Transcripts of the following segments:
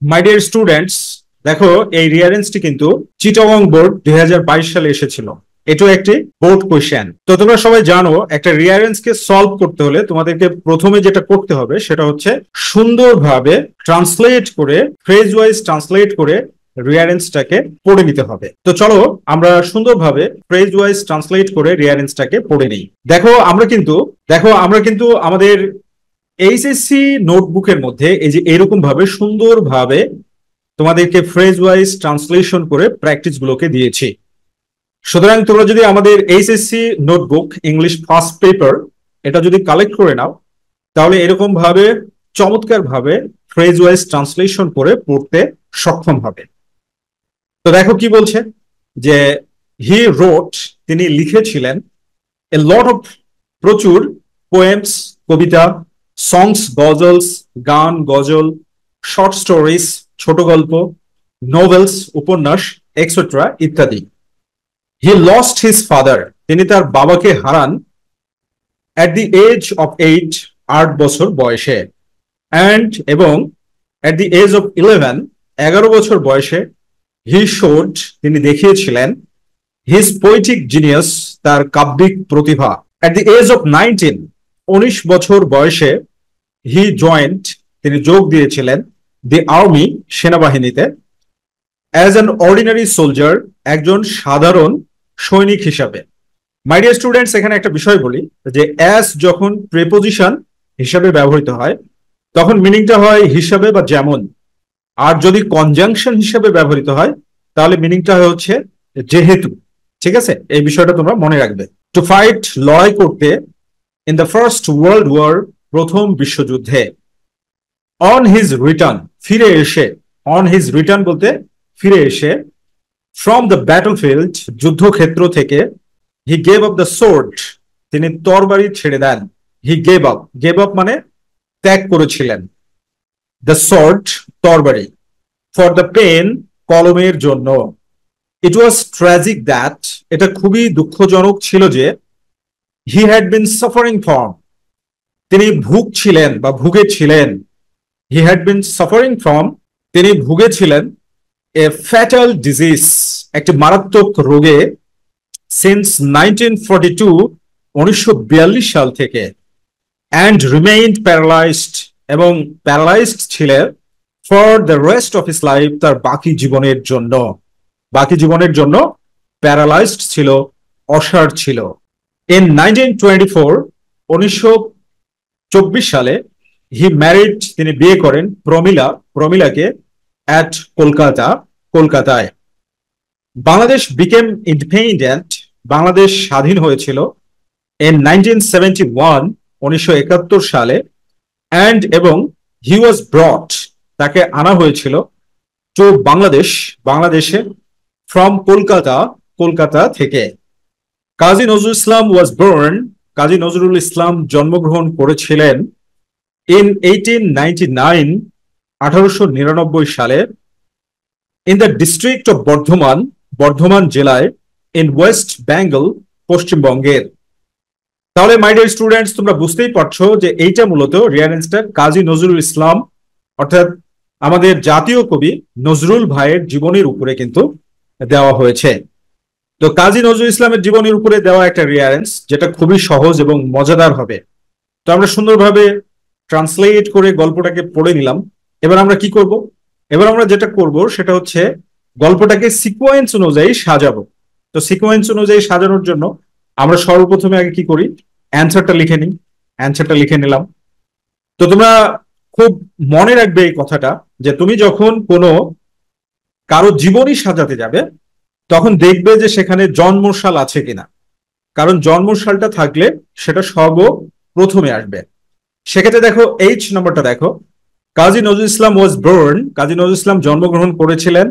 My dear students, দেখো এই রিয়ারেন্সটি কিন্তু চিটাগং বোর্ড 2022 সালে এসেছিল। এটাও একটি বোর্ড কোয়েশ্চেন। তো তোমরা সবাই জানো একটা রিয়ারেন্স কে সলভ করতে হলে তোমাদেরকে প্রথমে যেটা করতে হবে সেটা হচ্ছে সুন্দরভাবে ট্রান্সলেট করে, ফ্রেজ ওয়াইজ ট্রান্সলেট করে রিয়ারেন্সটাকে পড়ে নিতে হবে। তো চলো আমরা সুন্দরভাবে ফ্রেজ ওয়াইজ ট্রান্সলেট করে রিয়ারেন্সটাকে পড়ে নিই। দেখো আমরা কিন্তু আমাদের এইচএসসি নোটবুকের মধ্যে এই যে এরকম ভাবে সুন্দরভাবে তোমাদেরকে ফ্রেজ ওয়াইজ ট্রান্সলেশন করে প্র্যাকটিস গুলোকে দিয়েছি। সুতরাং তোমরা যদি আমাদের HSC notebook English first paper এটা যদি কালেক্ট করে নাও, তাহলে এরকম ভাবে চমৎকার ভাবে ফ্রেজ ওয়াইজ ট্রান্সলেশন করে পড়তে সক্ষম হবে। তো দেখো কি বলছে যে হি রোট, তিনি লিখেছিলেন, এ লট অফ, প্রচুর, পোয়েমস, কবিতা, সংস, গজলস, গান, গজল, শর্ট স্টোরিজ, ছোট গল্প, নোভেলস, উপন্যাস, এক্সেট্রা ইত্যাদি। হি লস্ট হিজ ফাদার, তিনি তার বাবাকে হারান অ্যাট দি এজ অফ 8, 8 বছর বয়সে, এবং অ্যাট দি এজ অফ 11, 11 বছর বয়সে, হি শোড, তিনি দেখিয়েছিলেন, হিজ পোয়েটিক জিনিয়াস, তার কাব্যিক প্রতিভা। অ্যাট দি এজ অফ 19, 19 বছর বয়সে, হি জয়েন্ট, তিনি যোগ দিয়েছিলেন, দি আর্মি, সেনাবাহিনীতে, অ্যাজ অ্যান অর্ডিনারি সোলজার, একজন সাধারণ সৈনিক হিসাবে। মাই ডিয়ার স্টুডেন্টস, এখানে একটা বিষয় বলি যে অ্যাজ যখন প্রেপোজিশন হিসাবে ব্যবহৃত হয় তখন মিনিংটা হয় হিসাবে বা যেমন, আর যদি কনজাংশন হিসাবে ব্যবহৃত হয় তাহলে মিনিংটা হচ্ছে যেহেতু। ঠিক আছে, এই বিষয়টা তোমরা মনে রাখবে। টু ফাইট, লড়াই করতে, in the first world war, প্রথম বিশ্বযুদ্ধে। অন হিজ রিটার্ন, ফিরে এসে, অন হিজ রিটার্ন বলতে ফিরে এসে, ফ্রম দ্য ব্যাটলফিল্ড, যুদ্ধক্ষেত্র থেকে, he gave up the sword, তিনি তরবারি ছেড়ে দেন। হি গেভ আপ মানে ত্যাগ করেছিলেন, দ্য সোর্ড, তরবারি, ফর দ্য পেন, কলমের জন্য। ইট ওয়াজ ট্র্যাজিক দ্যাট, এটা খুবই দুঃখজনক ছিল যে, he had been suffering from, তিনি ভুগছিলেন বা ভুগেছিলেন, he had been suffering from, তিনি ভুগেছিলেন, এ ফ্যাটাল ডিজিজ, একটি মারাত্মক রোগে, সিন্স 1942, 1942 সাল থেকে, অ্যান্ড রিমেইনড প্যারালাইজড, এবং প্যারালাইজড ছিলেন, for the rest of his life, তার বাকি জীবনের জন্য, বাকি জীবনের জন্য প্যারালাইজড ছিল, অসাড় ছিল। ইন 1924, 1924 সালে, হি ম্যারিড, তিনি বিয়ে করেন, প্রমিলাকে, অ্যাট কলকাতা, কলকাতায়। বাংলাদেশ বিকেম ইন্ডিপেন্ডেন্ট, বাংলাদেশ স্বাধীন হয়েছিল, ইন 1971, 1971 সালে, এবং হি ওয়াজ ব্রট, তাকে আনা হয়েছিল, টু বাংলাদেশ, বাংলাদেশে, ফ্রম কলকাতা, কলকাতা থেকে। কাজী নজরুল ইসলাম ওয়াজ বর্ন, কাজী নজরুল ইসলাম জন্মগ্রহণ করেছিলেন, ইন 1899, 1899 সালে, in the district of Bardhaman, Bardhaman জেলায়, ইন ওয়েস্ট বেঙ্গল, পশ্চিমবঙ্গের। তাহলে মাই ডিয়ার স্টুডেন্টস, তোমরা বুঝতেই পারছো যে এইটা মূলত রিয়ারেন্সটা কাজী নজরুল ইসলাম, অর্থাৎ আমাদের জাতীয় কবি নজরুল ভাইয়ের জীবনের উপরে কিন্তু দেওয়া হয়েছে। তো কাজী নজরুল ইসলামের জীবনের উপরে দেওয়া একটা রিয়ারেন্স যেটা খুবই সহজ এবং মজাদার হবে। তো আমরা সুন্দরভাবে ট্রান্সলেট করে গল্পটাকে পড়ে নিলাম। এবার আমরা কি করব? এবার আমরা যেটা করব সেটা হচ্ছে গল্পটাকে সিকোয়েন্স অনুযায়ী সাজাবো। তো সিকোয়েন্স অনুযায়ী সাজানোর জন্য আমরা সর্বপ্রথমে আগে কি করি, অ্যান্সারটা লিখে নিই। অ্যান্সারটা লিখে নিলাম। তো তোমরা খুব মনে রাখবে এই কথাটা যে তুমি যখন কোনো কারো জীবনী সাজাতে যাবে তখন দেখবে যে সেখানে জন্মসাল আছে কিনা, কারণ জন্মসালটা থাকলে সেটা সর্বপ্রথমে আসবে। সেক্ষেত্রে দেখো এইচ নম্বরটা দেখো, কাজী নজরুল ইসলাম ওয়াজ বর্ন, কাজী নজরুল ইসলাম জন্মগ্রহণ করেছিলেন,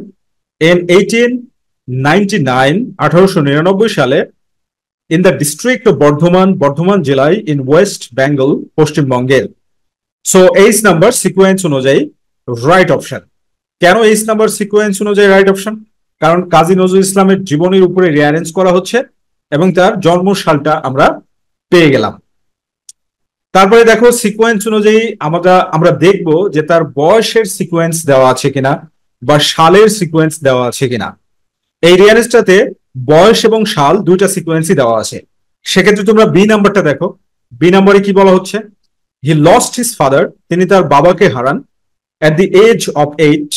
ইন 1899, 1899 সালে, in the district of Bardhaman, Bardhaman জেলায়, ইন ওয়েস্ট বেঙ্গল, পশ্চিমবঙ্গের। সো এইচ নাম্বার সিকোয়েন্স অনুযায়ী রাইট অপশন। কেন এইচ নাম্বার সিকোয়েন্স অনুযায়ী রাইট অপশন? কারণ কাজী নজরুল ইসলামের জীবনের উপরে রিয়ারেঞ্জ করা হচ্ছে এবং তার জন্ম সালটা আমরা পেয়ে গেলাম। তারপরে দেখো সিকোয়েন্স অনুযায়ী আমরা দেখব যে তার বয়সের সিকোয়েন্স দেওয়া আছে কিনা বা সালের সিকোয়েন্স দেওয়া আছে কিনা। এই রিয়ালিস্টটাতে বয়স এবং সাল দুইটা সিকোয়েন্সই দেওয়া আছে। সেক্ষেত্রে তোমরা বি নাম্বারটা দেখো। বি নাম্বারে কি বলা হচ্ছে, হি লস্ট হিজ ফাদার, তিনি তার বাবাকে হারান অ্যাট দি এজ অফ 8,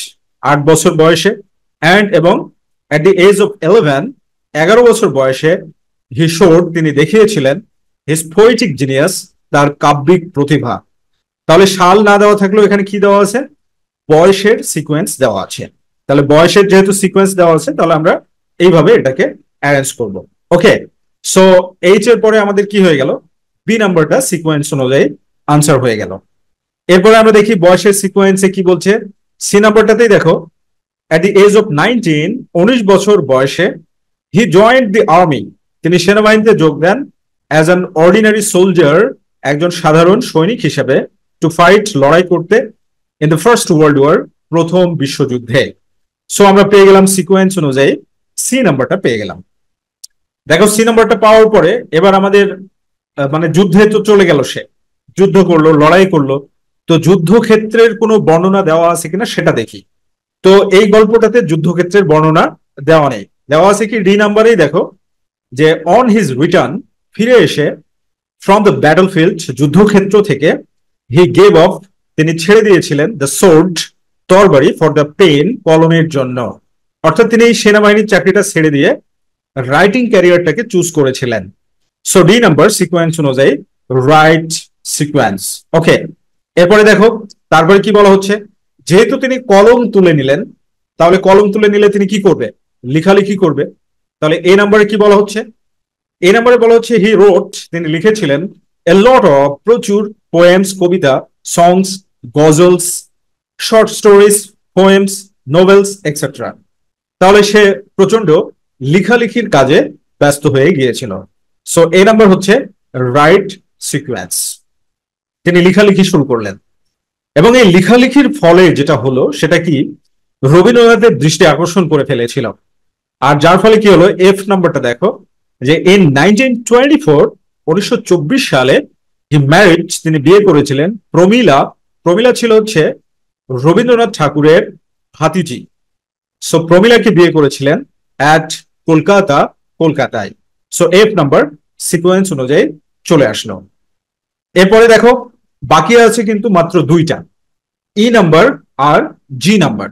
8 বছর বয়সে, অ্যান্ড এবং অ্যাট দি এজ অফ 11, 11 বছর বয়সে, হি শোড, তিনি দেখিয়েছিলেন হিজ পোয়েটিক জিনিয়াস, তার কাব্যিক প্রতিভা। তাহলে সাল না দেওয়া থাকলেও এখানে কি দেওয়া আছে, বয়সের সিকোয়েন্স দেওয়া আছে। তাহলে বয়সের যেহেতু সিকোয়েন্স দেওয়া আছে, তাহলে আমরা এইভাবে এটাকে অ্যারেঞ্জ করব। ওকে, সো এইচ এর পরে আমাদের কি হয়ে গেল, বি নাম্বারটা সিকোয়েন্স অনুযায়ী আনসার হয়ে গেল। এরপরে আমরা দেখি বয়সের সিকোয়েন্সে কি বলছে। সি নাম্বারটাতেই দেখো, অ্যাট দি এজ অফ 19, 19 বছর বয়সে, হি জয়েন্ট দি আর্মি, তিনি সেনাবাহিনীতে যোগ দেন অ্যাজ অ্যান অর্ডিনারি সোলজার, একজন সাধারণ সৈনিক হিসেবে, টু ফাইট, লড়াই করতে, in the first world war, প্রথম বিশ্বযুদ্ধে। সো আমরা পেয়ে গেলাম সিকোয়েন্স অনুযায়ী সি নাম্বারটা পেয়ে গেলাম। দেখো সি নাম্বারটা পাওয়ার পরে এবার আমাদের মানে যুদ্ধে তো চলে গেল, সে যুদ্ধ করলো, লড়াই করলো, তো যুদ্ধক্ষেত্রের কোনো বর্ণনা দেওয়া আছে কিনা সেটা দেখি। তো এই গল্পটাতে যুদ্ধক্ষেত্রের বর্ণনা দেওয়া নেই, দেওয়া আছে কি ডি নাম্বারেই দেখো, যে অন হিজ রিটার্ন, ফিরে এসে, ফ্রম দ্য ব্যাটলফিল্ড, যুদ্ধক্ষেত্র থেকে, হি গেভ অফ, তিনি ছেড়ে দিয়েছিলেন, দ্য সোর্ড, তরবারি, ফর দ্য পেন, কলমের জন্য। অর্থাৎ তিনি এই সেনাবাহিনীর চাকরিটা ছেড়ে দিয়ে রাইটিং ক্যারিয়ারটাকে চুজ করেছিলেন। সো ডি নাম্বার সিকোয়েন্স অনুযায়ী রাইট সিকোয়েন্স। ওকে, এরপরে দেখো তারপরে কি বলা হচ্ছে, যেহেতু তিনি কলম তুলে নিলেন, তাহলে কলম তুলে নিলে তিনি কি করবে, লেখালেখি করবে। তাহলে এই নাম্বারে কি বলা হচ্ছে, এই নাম্বারে বলা হচ্ছে হি রোট, তিনি লিখেছিলেন, এ লট অফ, প্রচুর, পোয়েমস, কবিতা, songs, ghazals, short stories, poems, novels etcetera. তাহলে সে প্রচন্ড লেখালেখির কাজে ব্যস্ত হয়ে গিয়েছিল। সো এই নাম্বার হচ্ছে রাইট সিকোয়েন্স। তিনি লেখালেখি শুরু করলেন এবং এই লেখালেখির ফলে যেটা হলো সেটা কি, রবীন্দ্রনাথের দৃষ্টি আকর্ষণ করে ফেলেছিল। আর যার ফলে কি হলো, এফ নাম্বারটা দেখো, যে ইন 1924, 1924 সালে, হি ম্যারিড, তিনি বিয়ে করেছিলেন, প্রমীলা, প্রমীলা ছিল হচ্ছে রবীন্দ্রনাথ ঠাকুরের ভাতিজি। সো প্রমীলাকে বিয়ে করেছিলেন অ্যাট কলকাতা, কলকাতায়। সো এফ নাম্বার সিকোয়েন্স অনুযায়ী চলে আসলো। এরপরে দেখো বাকি আছে কিন্তু মাত্র দুইটা, ই নাম্বার আর জি নাম্বার।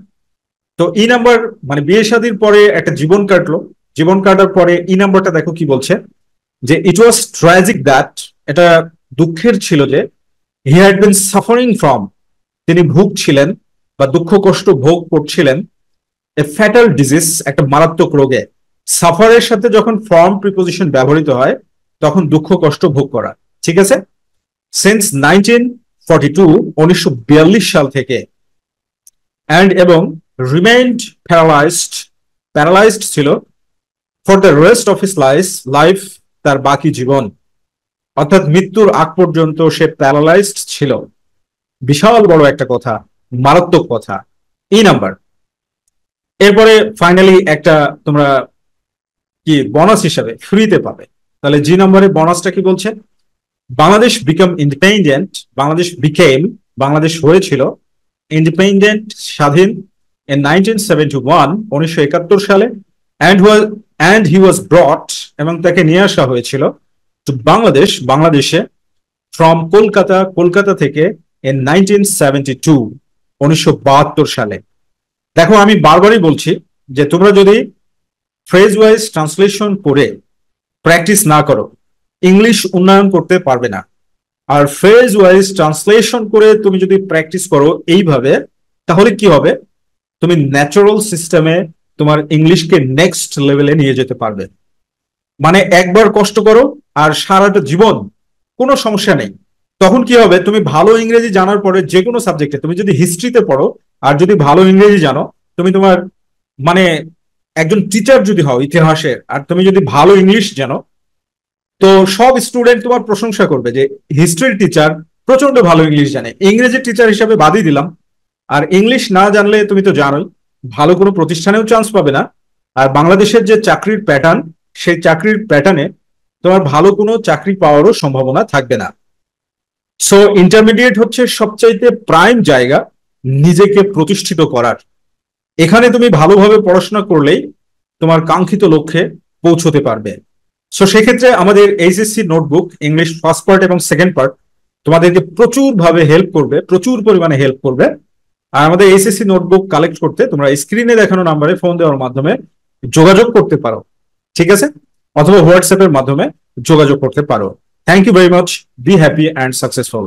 তো ই নাম্বার মানে বিয়ে শাদীর পরে একটা জীবন কাটলো, জীবন কাটার পরে ই নাম্বারটা দেখো কি বলছে, যে ইট ওয়াজ ট্র্যাজিক দ্যাট, এটা দুঃখের ছিল যে, he had been suffering from, তিনি ভুগছিলেন বা দুঃখ কষ্ট ভোগ করছিলেন, এ ফ্যাটাল ডিজিজ, একটা মারাত্মক রোগে। সাফারের সাথে যখন ফ্রম প্রিপোজিশন ব্যবহৃত হয় তখন দুঃখ কষ্ট ভোগ করা, ঠিক আছে। সিন্স 1942, 1942 সাল থেকে, অ্যান্ড এবং রিমেইন্ড প্যারালাইজড, প্যারালাইজড ছিল, for the rest of his life, তার বাকি জীবন, অর্থাৎ মৃত্যুর আগ পর্যন্ত সে প্যারালাইজড ছিল। বিশাল বড় একটা কথা, মারাত্মক কথা, ই নাম্বার। এরপরে ফাইনালি একটা তোমরা কি বোনাস হিসাবে ফ্রিতে পাবে। তাহলে জি নাম্বারে বোনাসটা কি বলছে, Bangladesh become independent, Bangladesh became, Bangladesh হয়েছিল ইন্ডিপেন্ডেন্ট, স্বাধীন, in 1971, 1971 সালে, and he was brought, এবং তাকে নিয়ে আসা হয়েছিল, to বাংলাদেশ, বাংলাদেশে, from কলকাতা, কলকাতা থেকে, in 1972, 1972 সালে। দেখো আমি বারবারই বলছি যে তোমরা যদি ফ্রেজ ওয়াইজ ট্রান্সলেশন করে প্র্যাকটিস না করো, ইংলিশ উন্নয়ন করতে পারবে না। আর ফ্রেজ ওয়াইজ ট্রান্সলেশন করে তুমি যদি প্র্যাকটিস করো এইভাবে, তাহলে কি হবে, তুমি ন্যাচারাল সিস্টেমে তোমার ইংলিশকে নেক্সট লেভেলে নিয়ে যেতে পারবে। মানে একবার কষ্ট করো আর সারাটা জীবন কোনো সমস্যা নেই। তখন কি হবে, তুমি ভালো ইংরেজি জানার পরে যে কোনো সাবজেক্টে, তুমি যদি হিস্ট্রিতে পড়ো আর যদি ভালো ইংরেজি জানো, তুমি তোমার মানে একজন টিচার যদি হও ইতিহাসের, আর তুমি যদি ভালো ইংলিশ জানো, তো সব স্টুডেন্ট তোমার প্রশংসা করবে যে হিস্ট্রির টিচার প্রচন্ড ভালো ইংলিশ জানে। ইংরেজির টিচার হিসাবে বাদই দিলাম। আর ইংলিশ না জানলে তুমি তো জানোই ভালো কোনো প্রতিষ্ঠানেও চান্স পাবে না। আর বাংলাদেশের যে চাকরির প্যাটার্ন, সেই চাকরির প্যাটার্নে তোমার ভালো কোনো চাকরি পাওয়ারও সম্ভাবনা থাকবে না। সো ইন্টারমিডিয়েট হচ্ছে সবচাইতে প্রাইম জায়গা নিজেকে প্রতিষ্ঠিত করার। এখানে তুমি ভালোভাবে পড়াশোনা করলেই তোমার কাঙ্ক্ষিত লক্ষ্যে পৌঁছতে পারবে। সো সেক্ষেত্রে আমাদের HSC notebook English first part এবং সেকেন্ড পার্ট তোমাদেরকে প্রচুর ভাবে হেল্প করবে, প্রচুর পরিমাণে হেল্প করবে। আর আমাদের এইচএসসি নোটবুক কালেক্ট করতে তোমরা স্ক্রিনে দেখানো নাম্বারে ফোন দেওয়ার মাধ্যমে যোগাযোগ করতে পারো, ঠিক আছে, অথবা হোয়াটসঅ্যাপের মাধ্যমে যোগাযোগ করতে পারো। Thank you very much, be happy and successful.